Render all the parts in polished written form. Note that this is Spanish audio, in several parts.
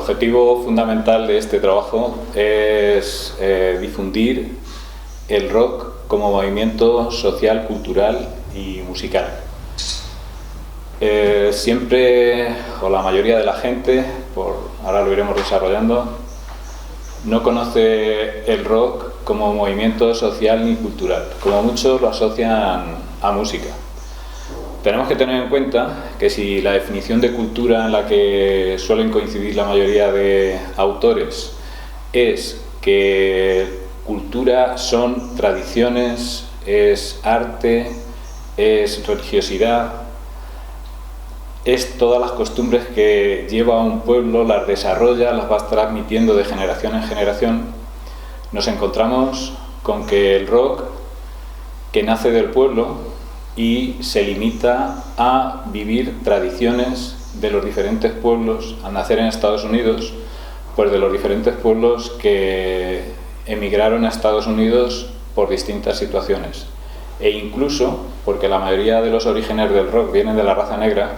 objetivo fundamental de este trabajo es difundir el rock como movimiento social, cultural y musical. Siempre, o la mayoría de la gente, ahora lo iremos desarrollando, no conoce el rock como movimiento social ni cultural. Como muchos lo asocian a música. Tenemos que tener en cuenta que si la definición de cultura en la que suelen coincidir la mayoría de autores es que cultura son tradiciones, es arte, es religiosidad, es todas las costumbres que lleva un pueblo, las desarrolla, las va transmitiendo de generación en generación, nos encontramos con que el rock, que nace del pueblo y se limita a vivir tradiciones de los diferentes pueblos, al nacer en Estados Unidos, pues de los diferentes pueblos que emigraron a Estados Unidos por distintas situaciones. E incluso, porque la mayoría de los orígenes del rock vienen de la raza negra,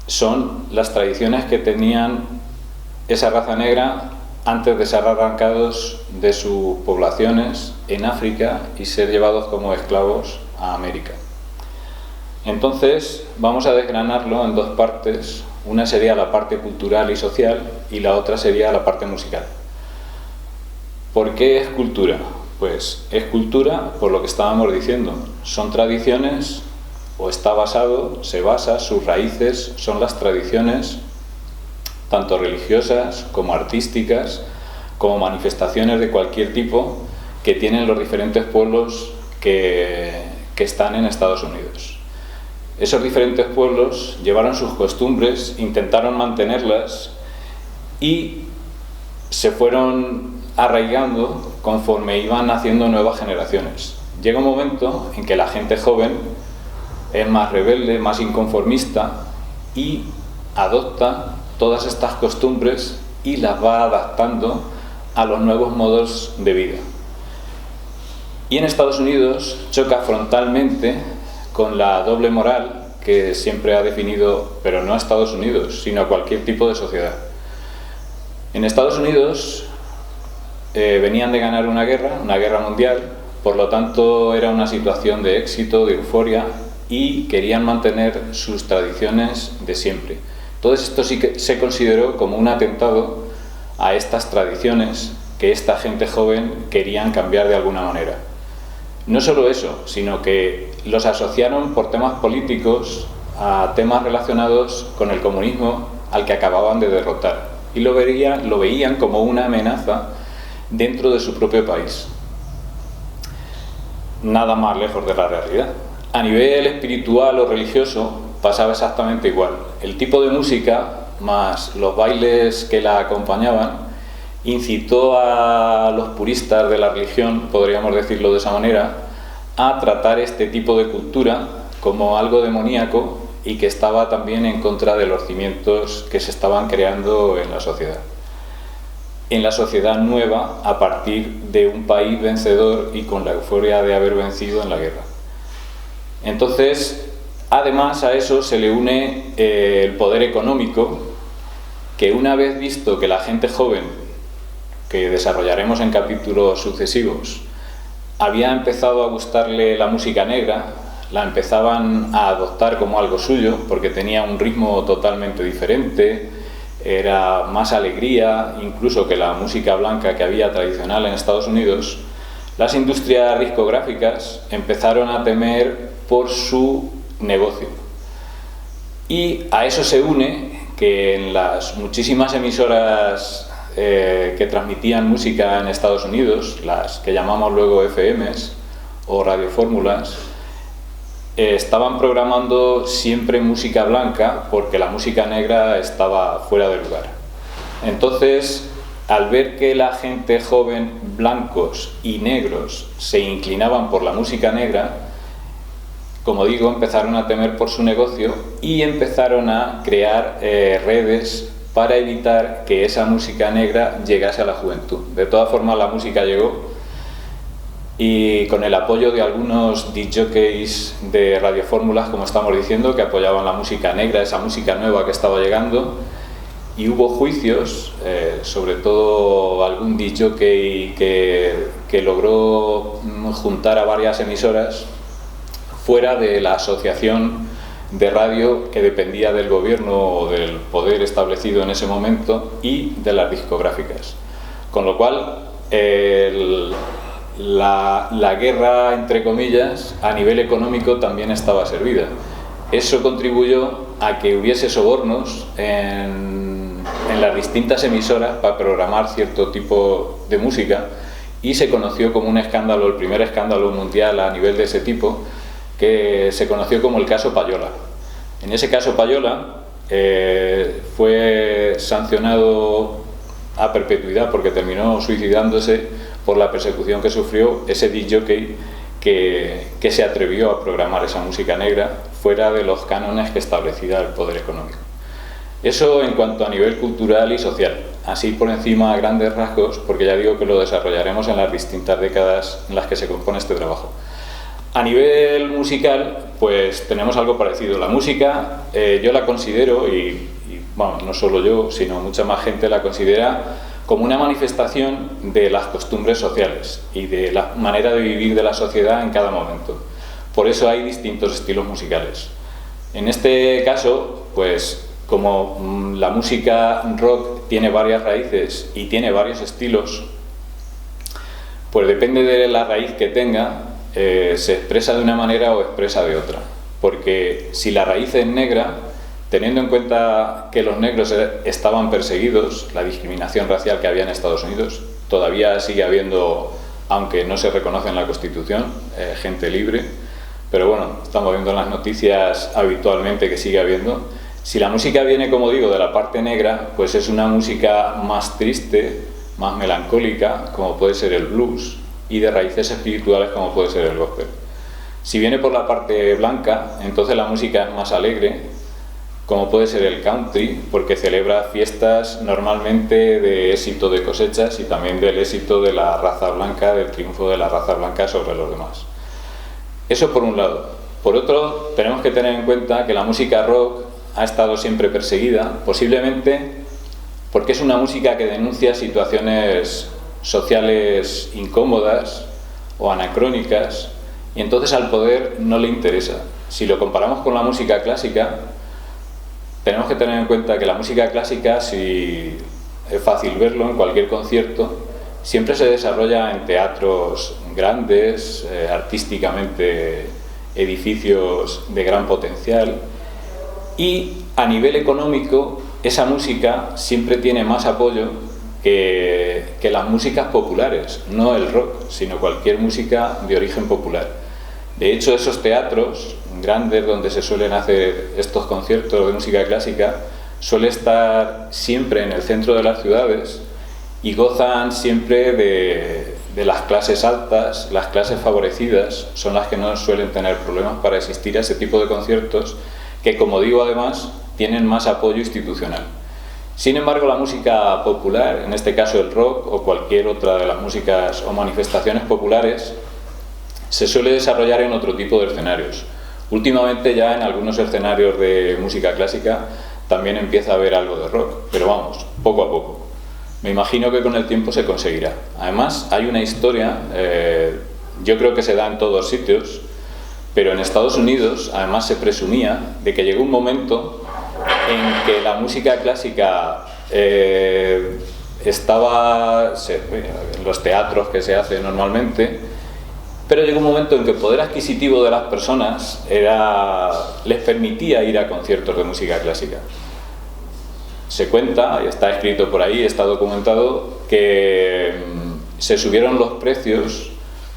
son las tradiciones que tenían esa raza negra antes de ser arrancados de sus poblaciones en África y ser llevados como esclavos a América. Entonces vamos a desgranarlo en dos partes. Una sería la parte cultural y social y la otra sería la parte musical. ¿Por qué es cultura? Pues es cultura por lo que estábamos diciendo. Son tradiciones, o está basado, se basa, sus raíces son las tradiciones tanto religiosas como artísticas, como manifestaciones de cualquier tipo que tienen los diferentes pueblos que están en Estados Unidos. Esos diferentes pueblos llevaron sus costumbres, intentaron mantenerlas y se fueron arraigando conforme iban naciendo nuevas generaciones. Llega un momento en que la gente joven es más rebelde, más inconformista y adopta todas estas costumbres y las va adaptando a los nuevos modos de vida. Y en Estados Unidos choca frontalmente con la doble moral que siempre ha definido, pero no a Estados Unidos, sino a cualquier tipo de sociedad. En Estados Unidos venían de ganar una guerra mundial, por lo tanto era una situación de éxito, de euforia, y querían mantener sus tradiciones de siempre. Entonces esto sí que se consideró como un atentado a estas tradiciones que esta gente joven querían cambiar de alguna manera. No solo eso, sino que los asociaron por temas políticos a temas relacionados con el comunismo al que acababan de derrotar y lo veían como una amenaza dentro de su propio país. Nada más lejos de la realidad. A nivel espiritual o religioso pasaba exactamente igual. El tipo de música más los bailes que la acompañaban incitó a los puristas de la religión, podríamos decirlo de esa manera, a tratar este tipo de cultura como algo demoníaco y que estaba también en contra de los cimientos que se estaban creando en la sociedad. En la sociedad nueva a partir de un país vencedor y con la euforia de haber vencido en la guerra. Entonces, además a eso se le une el poder económico, que una vez visto que la gente joven, que desarrollaremos en capítulos sucesivos, había empezado a gustarle la música negra, la empezaban a adoptar como algo suyo, porque tenía un ritmo totalmente diferente, era más alegría, incluso que la música blanca que había tradicional en Estados Unidos, las industrias discográficas empezaron a temer por su negocio. Y a eso se une que en las muchísimas emisoras que transmitían música en Estados Unidos, las que llamamos luego FMs o radiofórmulas, estaban programando siempre música blanca porque la música negra estaba fuera de lugar. Entonces, al ver que la gente joven, blancos y negros, se inclinaban por la música negra, como digo, empezaron a temer por su negocio y empezaron a crear redes para evitar que esa música negra llegase a la juventud. De todas formas, la música llegó y con el apoyo de algunos discjockeys de radiofórmulas, como estamos diciendo, que apoyaban la música negra, esa música nueva que estaba llegando, y hubo juicios, sobre todo algún disc jockey que logró juntar a varias emisoras fuera de la asociación de radio que dependía del gobierno o del poder establecido en ese momento y de las discográficas. Con lo cual, la guerra, entre comillas, a nivel económico también estaba servida. Eso contribuyó a que hubiese sobornos en las distintas emisoras para programar cierto tipo de música, y se conoció como un escándalo, el primer escándalo mundial a nivel de ese tipo, que se conoció como el caso Payola. En ese caso Payola fue sancionado a perpetuidad porque terminó suicidándose por la persecución que sufrió ese disc jockey que se atrevió a programar esa música negra fuera de los cánones que establecía el poder económico. Eso en cuanto a nivel cultural y social, así por encima a grandes rasgos, porque ya digo que lo desarrollaremos en las distintas décadas en las que se compone este trabajo. A nivel musical, pues tenemos algo parecido. La música, yo la considero, y bueno, no solo yo, sino mucha más gente la considera como una manifestación de las costumbres sociales y de la manera de vivir de la sociedad en cada momento. Por eso hay distintos estilos musicales. En este caso, pues como la música rock tiene varias raíces y tiene varios estilos, pues depende de la raíz que tenga, se expresa de una manera o expresa de otra. Porque si la raíz es negra, teniendo en cuenta que los negros estaban perseguidos, la discriminación racial que había en Estados Unidos, todavía sigue habiendo, aunque no se reconoce en la Constitución, gente libre, pero bueno, estamos viendo en las noticias habitualmente que sigue habiendo. Si la música viene, como digo, de la parte negra, pues es una música más triste, más melancólica, como puede ser el blues, y de raíces espirituales, como puede ser el gospel. Si viene por la parte blanca, entonces la música es más alegre, como puede ser el country, porque celebra fiestas normalmente de éxito de cosechas y también del éxito de la raza blanca, del triunfo de la raza blanca sobre los demás. Eso por un lado. Por otro, tenemos que tener en cuenta que la música rock ha estado siempre perseguida, posiblemente porque es una música que denuncia situaciones sociales incómodas o anacrónicas, y entonces al poder no le interesa. Si lo comparamos con la música clásica, tenemos que tener en cuenta que la música clásica, si es fácil verlo en cualquier concierto, siempre se desarrolla en teatros grandes, artísticamente edificios de gran potencial, y a nivel económico esa música siempre tiene más apoyo que las músicas populares, no el rock, sino cualquier música de origen popular. De hecho, esos teatros grandes donde se suelen hacer estos conciertos de música clásica suele estar siempre en el centro de las ciudades y gozan siempre de las clases altas. Las clases favorecidas son las que no suelen tener problemas para asistir a ese tipo de conciertos, que, como digo, además tienen más apoyo institucional. Sin embargo, la música popular, en este caso el rock o cualquier otra de las músicas o manifestaciones populares, se suele desarrollar en otro tipo de escenarios. Últimamente ya en algunos escenarios de música clásica también empieza a haber algo de rock, pero vamos, poco a poco. Me imagino que con el tiempo se conseguirá. Además, hay una historia, yo creo que se da en todos sitios, pero en Estados Unidos además se presumía de que llegó un momento en que la música clásica estaba en los teatros que se hace normalmente, pero llegó un momento en que el poder adquisitivo de las personas les permitía ir a conciertos de música clásica. Se cuenta, y está escrito por ahí, está documentado, que se subieron los precios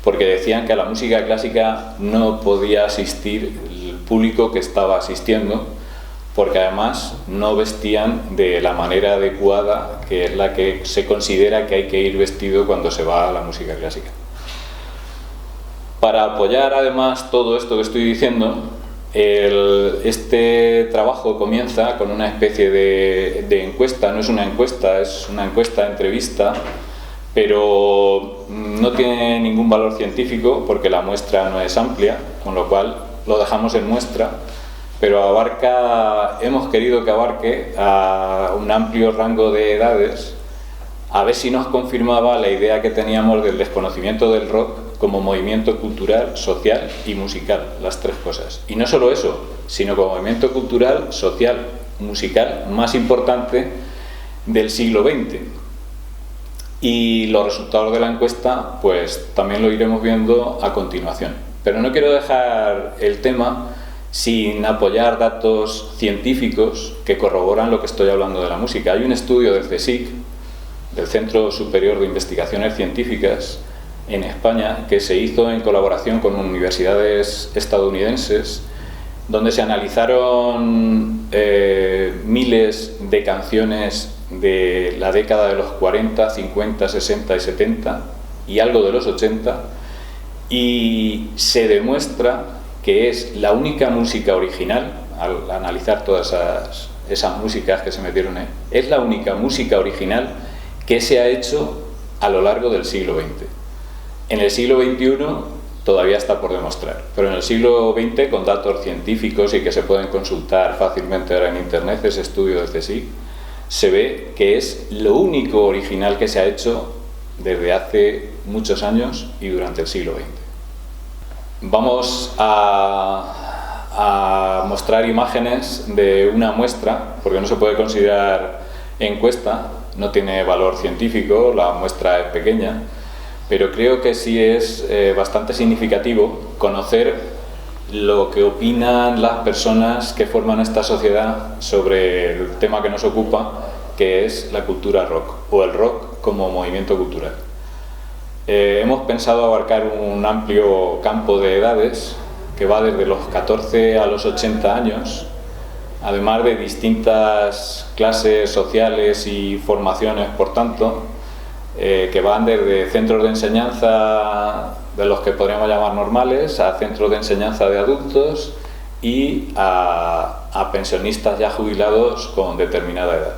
porque decían que a la música clásica no podía asistir el público que estaba asistiendo, porque además no vestían de la manera adecuada, que es la que se considera que hay que ir vestido cuando se va a la música clásica. Para apoyar además todo esto que estoy diciendo, este trabajo comienza con una especie de encuesta. No es una encuesta, es una encuesta entrevista, pero no tiene ningún valor científico porque la muestra no es amplia, con lo cual lo dejamos en muestra. pero hemos querido que abarque a un amplio rango de edades, a ver si nos confirmaba la idea que teníamos del desconocimiento del rock como movimiento cultural, social y musical, las tres cosas. Y no solo eso, sino como movimiento cultural, social, musical más importante del siglo XX. Y los resultados de la encuesta, pues también lo iremos viendo a continuación. Pero no quiero dejar el tema sin apoyar datos científicos que corroboran lo que estoy hablando de la música. Hay un estudio del CSIC, del Centro Superior de Investigaciones Científicas, en España, que se hizo en colaboración con universidades estadounidenses, donde se analizaron miles de canciones de la década de los 40, 50, 60 y 70 y algo de los 80, y se demuestra que es la única música original, al analizar todas esas músicas que se metieron ahí, es la única música original que se ha hecho a lo largo del siglo XX. En el siglo XXI todavía está por demostrar, pero en el siglo XX, con datos científicos y que se pueden consultar fácilmente ahora en internet, ese estudio del CSIC, se ve que es lo único original que se ha hecho desde hace muchos años y durante el siglo XX. Vamos a mostrar imágenes de una muestra, porque no se puede considerar encuesta, no tiene valor científico, la muestra es pequeña, pero creo que sí es bastante significativo conocer lo que opinan las personas que forman esta sociedad sobre el tema que nos ocupa, que es la cultura rock, o el rock como movimiento cultural. Hemos pensado abarcar un amplio campo de edades que va desde los 14 a los 80 años, además de distintas clases sociales y formaciones, por tanto, que van desde centros de enseñanza de los que podríamos llamar normales, a centros de enseñanza de adultos y a pensionistas ya jubilados con determinada edad.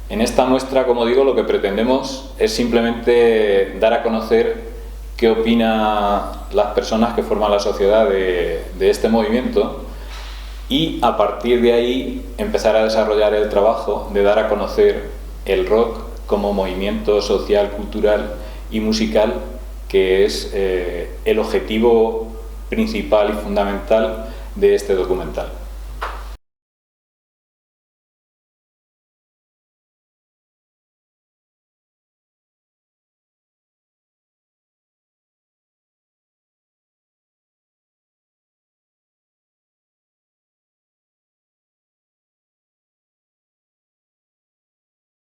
En esta muestra, como digo, lo que pretendemos es simplemente dar a conocer qué opinan las personas que forman la sociedad de este movimiento y a partir de ahí empezar a desarrollar el trabajo de dar a conocer el rock como movimiento social, cultural y musical, que es el objetivo principal y fundamental de este documental.